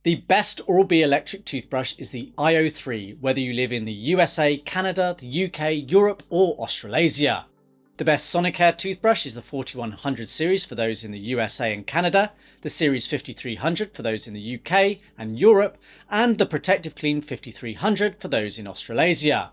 The best Oral-B electric toothbrush is the IO3, whether you live in the USA, Canada, the UK, Europe or Australasia. The best Sonicare toothbrush is the 4100 series for those in the USA and Canada, the Series 5300 for those in the UK and Europe, and the Protective Clean 5300 for those in Australasia.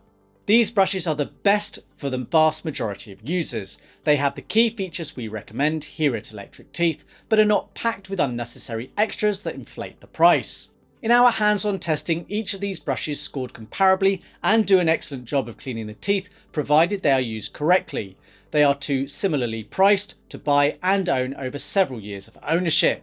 These brushes are the best for the vast majority of users. They have the key features we recommend here at electricteeth, but are not packed with unnecessary extras that inflate the price. In our hands-on testing, each of these brushes scored comparably and do an excellent job of cleaning the teeth, provided they are used correctly. They are too similarly priced to buy and own over several years of ownership.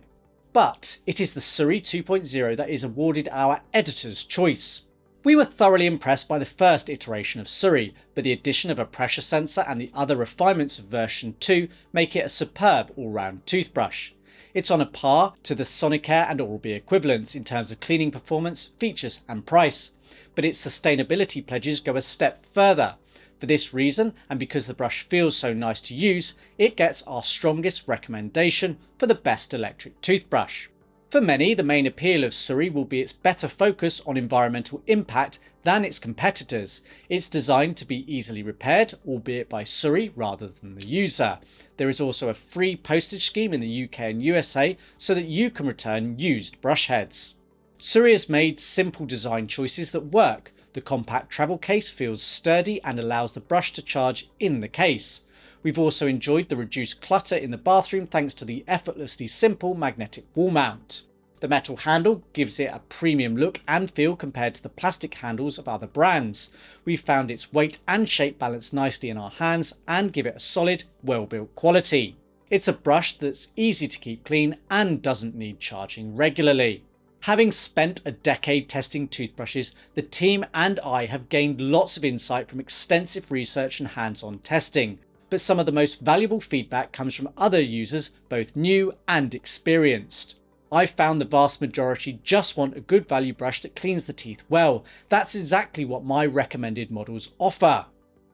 But it is the SURI 2.0 that is awarded our editor's choice. We were thoroughly impressed by the first iteration of SURI, but the addition of a pressure sensor and the other refinements of version 2 make it a superb all-round toothbrush. It's on a par to the Sonicare and Oral-B equivalents in terms of cleaning performance, features and price, but its sustainability pledges go a step further. For this reason, and because the brush feels so nice to use, it gets our strongest recommendation for the best electric toothbrush. For many, the main appeal of SURI will be its better focus on environmental impact than its competitors. It's designed to be easily repaired, albeit by SURI rather than the user. There is also a free postage scheme in the UK and USA so that you can return used brush heads. SURI has made simple design choices that work. The compact travel case feels sturdy and allows the brush to charge in the case. We've also enjoyed the reduced clutter in the bathroom thanks to the effortlessly simple magnetic wall mount. The metal handle gives it a premium look and feel compared to the plastic handles of other brands. We've found its weight and shape balance nicely in our hands and give it a solid, well-built quality. It's a brush that's easy to keep clean and doesn't need charging regularly. Having spent a decade testing toothbrushes, the team and I have gained lots of insight from extensive research and hands-on testing. But some of the most valuable feedback comes from other users, both new and experienced. I've found the vast majority just want a good value brush that cleans the teeth well. That's exactly what my recommended models offer.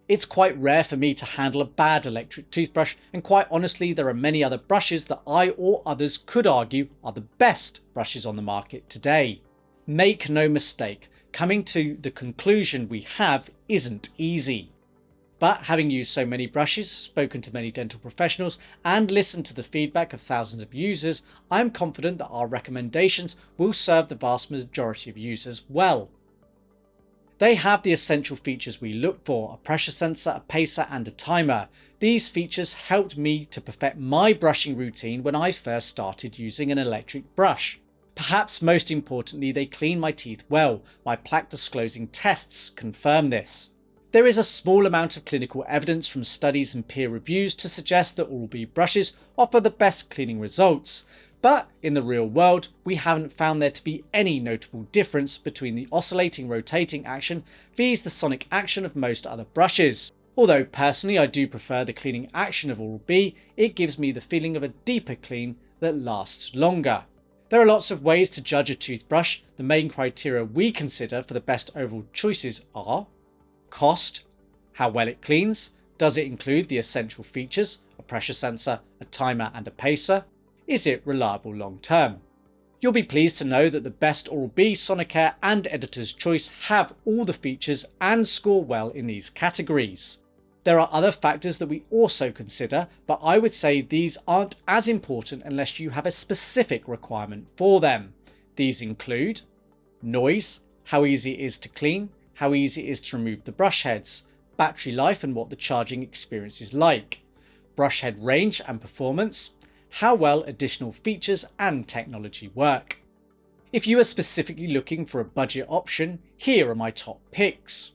It's quite rare for me to handle a bad electric toothbrush, and quite honestly there are many other brushes that I or others could argue are the best brushes on the market today. Make no mistake, coming to the conclusion we have isn't easy. But having used so many brushes, spoken to many dental professionals and listened to the feedback of thousands of users, I am confident that our recommendations will serve the vast majority of users well. They have the essential features we look for: a pressure sensor, a pacer and a timer. These features helped me to perfect my brushing routine when I first started using an electric brush. Perhaps most importantly, they clean my teeth well. My plaque disclosing tests confirm this. There is a small amount of clinical evidence from studies and peer reviews to suggest that Oral-B brushes offer the best cleaning results, but in the real world we haven't found there to be any notable difference between the oscillating rotating action vs the sonic action of most other brushes. Although personally I do prefer the cleaning action of Oral-B, it gives me the feeling of a deeper clean that lasts longer. There are lots of ways to judge a toothbrush. The main criteria we consider for the best overall choices are: cost, how well it cleans, does it include the essential features, a pressure sensor, a timer and a pacer, is it reliable long term. You'll be pleased to know that the best Oral-B, Sonicare and Editor's Choice have all the features and score well in these categories. There are other factors that we also consider, but I would say these aren't as important unless you have a specific requirement for them. These include noise, how easy it is to clean, how easy it is to remove the brush heads, battery life and what the charging experience is like, brush head range and performance, how well additional features and technology work. If you are specifically looking for a budget option, here are my top picks.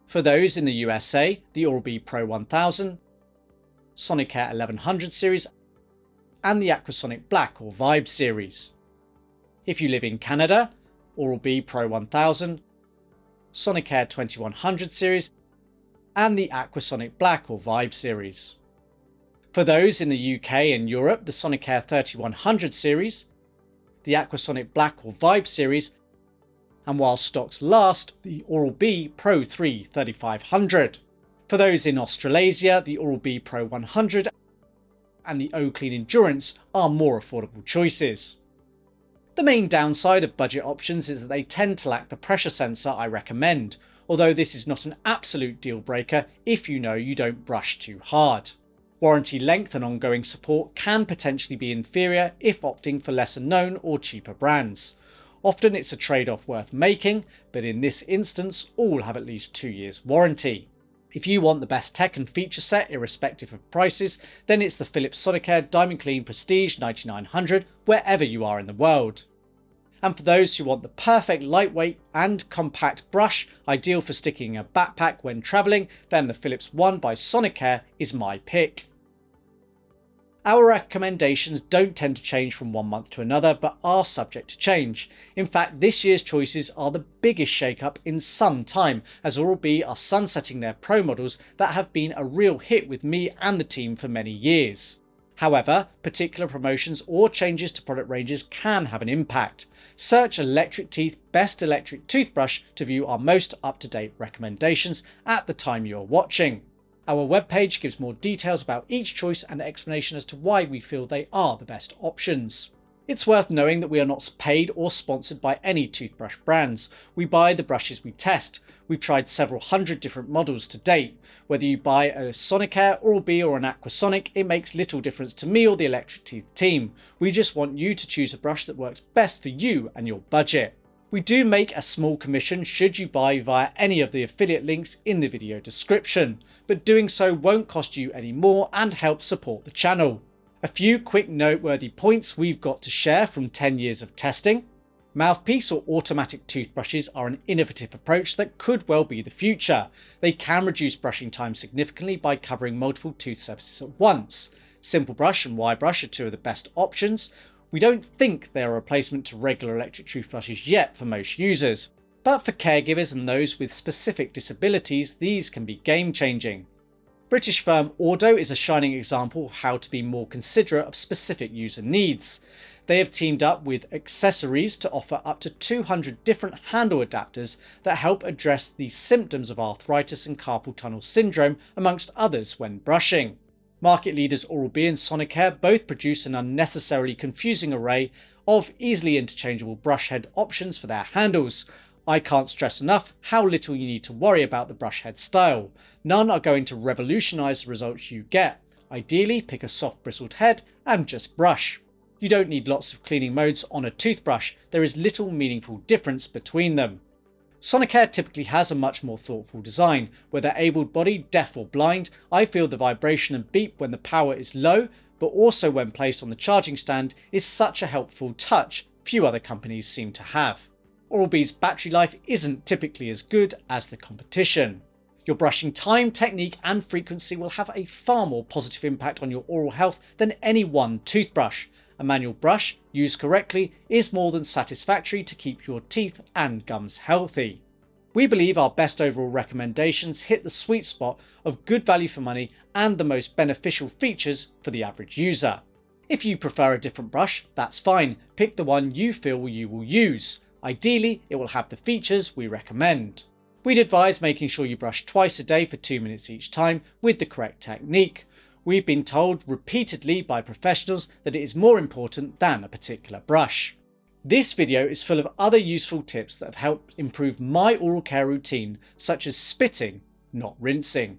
For those in the USA, the Oral-B Pro 1000, Sonicare 1100 series and the Aquasonic Black or Vibe series. If you live in Canada, Oral-B Pro 1000, Sonicare 2100 series and the Aquasonic Black or Vibe series. For those in the UK and Europe, the Sonicare 3100 series, the Aquasonic Black or Vibe series, and while stocks last, the Oral-B Pro 3 3500. For those in Australasia, the Oral-B Pro 100 and the O-Clean Endurance are more affordable choices. The main downside of budget options is that they tend to lack the pressure sensor I recommend, although this is not an absolute deal breaker if you know you don't brush too hard. Warranty length and ongoing support can potentially be inferior if opting for lesser known or cheaper brands. Often it's a trade-off worth making, but in this instance all have at least 2 years warranty. If you want the best tech and feature set irrespective of prices, then it's the Philips Sonicare Diamond Clean Prestige 9900 wherever you are in the world. And for those who want the perfect lightweight and compact brush, ideal for sticking in a backpack when travelling, then the Philips One by Sonicare is my pick. Our recommendations don't tend to change from one month to another, but are subject to change. In fact, this year's choices are the biggest shake-up in some time, as Oral-B are sunsetting their Pro models that have been a real hit with me and the team for many years. However, particular promotions or changes to product ranges can have an impact. Search electricteeth Best Electric Toothbrush to view our most up-to-date recommendations at the time you are watching. Our webpage gives more details about each choice and explanation as to why we feel they are the best options. It's worth knowing that we are not paid or sponsored by any toothbrush brands. We buy the brushes we test. We've tried several hundred different models to date. Whether you buy a Sonicare, Oral-B or an Aquasonic, it makes little difference to me or the electricteeth team. We just want you to choose a brush that works best for you and your budget. We do make a small commission should you buy via any of the affiliate links in the video description, but doing so won't cost you any more and help support the channel. A few quick noteworthy points we've got to share from 10 years of testing. Mouthpiece or automatic toothbrushes are an innovative approach that could well be the future. They can reduce brushing time significantly by covering multiple tooth surfaces at once. Simple Brush and Y Brush are two of the best options. We don't think they are a replacement to regular electric toothbrushes yet for most users, but for caregivers and those with specific disabilities, these can be game-changing. British firm Ordo is a shining example of how to be more considerate of specific user needs. They have teamed up with accessories to offer up to 200 different handle adapters that help address the symptoms of arthritis and carpal tunnel syndrome, amongst others, when brushing. Market leaders Oral-B and Sonicare both produce an unnecessarily confusing array of easily interchangeable brush head options for their handles. I can't stress enough how little you need to worry about the brush head style. None are going to revolutionise the results you get. Ideally, pick a soft bristled head and just brush. You don't need lots of cleaning modes on a toothbrush. There is little meaningful difference between them. Sonicare typically has a much more thoughtful design. Whether able-bodied, deaf or blind, I feel the vibration and beep when the power is low, but also when placed on the charging stand, is such a helpful touch few other companies seem to have. Oral-B's battery life isn't typically as good as the competition. Your brushing time, technique and frequency will have a far more positive impact on your oral health than any one toothbrush. A manual brush, used correctly, is more than satisfactory to keep your teeth and gums healthy. We believe our best overall recommendations hit the sweet spot of good value for money and the most beneficial features for the average user. If you prefer a different brush, that's fine. Pick the one you feel you will use. Ideally, it will have the features we recommend. We'd advise making sure you brush twice a day for 2 minutes each time with the correct technique. We've been told repeatedly by professionals that it is more important than a particular brush. This video is full of other useful tips that have helped improve my oral care routine, such as spitting, not rinsing.